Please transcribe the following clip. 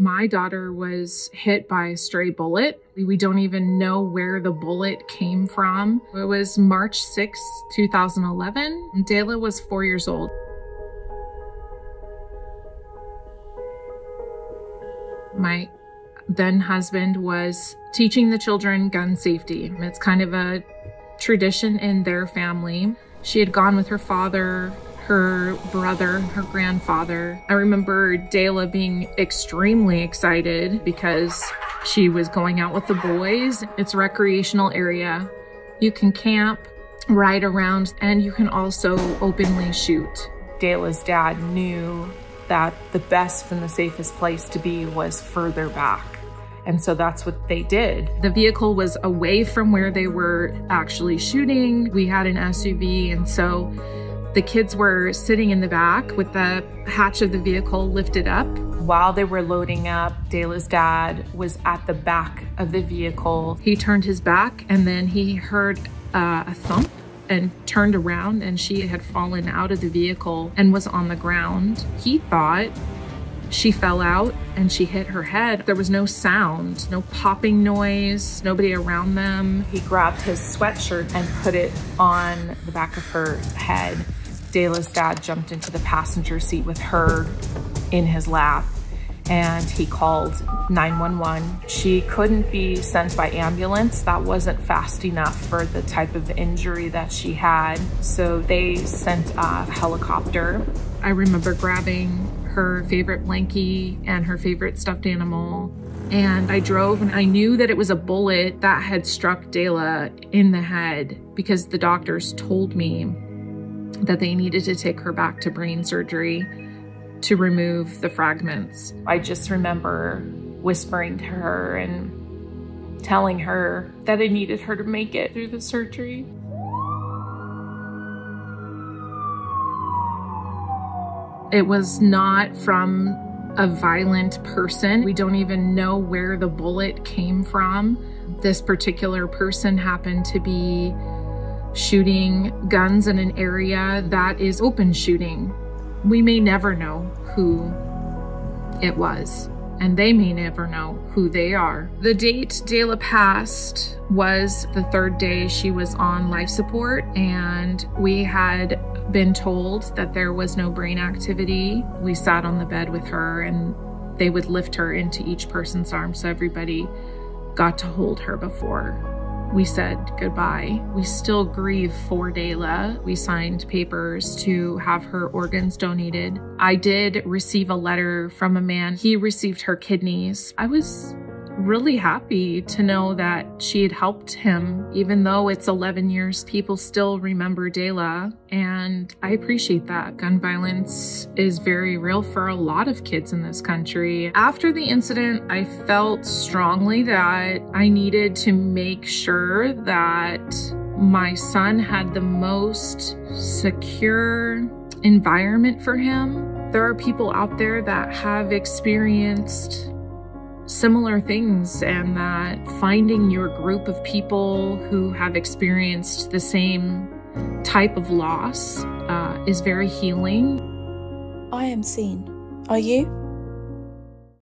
My daughter was hit by a stray bullet. We don't even know where the bullet came from. It was March 6, 2011. Dayla was 4 years old. My then husband was teaching the children gun safety. It's kind of a tradition in their family. She had gone with her father, her brother, her grandfather. I remember Dayla being extremely excited because she was going out with the boys. It's a recreational area. You can camp, ride around, and you can also openly shoot. Dayla's dad knew that the best and the safest place to be was further back. And so that's what they did. The vehicle was away from where they were actually shooting. We had an SUV, and so the kids were sitting in the back with the hatch of the vehicle lifted up. While they were loading up, Dayla's dad was at the back of the vehicle. He turned his back and then he heard a thump and turned around, and she had fallen out of the vehicle and was on the ground. He thought she fell out and she hit her head. There was no sound, no popping noise, nobody around them. He grabbed his sweatshirt and put it on the back of her head. Dayla's dad jumped into the passenger seat with her in his lap, and he called 911. She couldn't be sent by ambulance. That wasn't fast enough for the type of injury that she had. So they sent a helicopter. I remember grabbing her favorite blankie and her favorite stuffed animal. And I drove, and I knew that it was a bullet that had struck Dayla in the head because the doctors told me that they needed to take her back to brain surgery to remove the fragments. I just remember whispering to her and telling her that I needed her to make it through the surgery. It was not from a violent person. We don't even know where the bullet came from. This particular person happened to be shooting guns in an area that is open shooting. We may never know who it was, and they may never know who they are. The date Dayla passed was the third day she was on life support, and we had been told that there was no brain activity. We sat on the bed with her, and they would lift her into each person's arms, so everybody got to hold her before we said goodbye. We still grieve for Dayla. We signed papers to have her organs donated. I did receive a letter from a man. He received her kidneys. I was really happy to know that she had helped him. Even though it's 11 years, people still remember Dayla, and I appreciate that. Gun violence is very real for a lot of kids in this country. After the incident, I felt strongly that I needed to make sure that my son had the most secure environment for him. There are people out there that have experienced similar things, and that finding your group of people who have experienced the same type of loss is very healing. I am seen. Are you?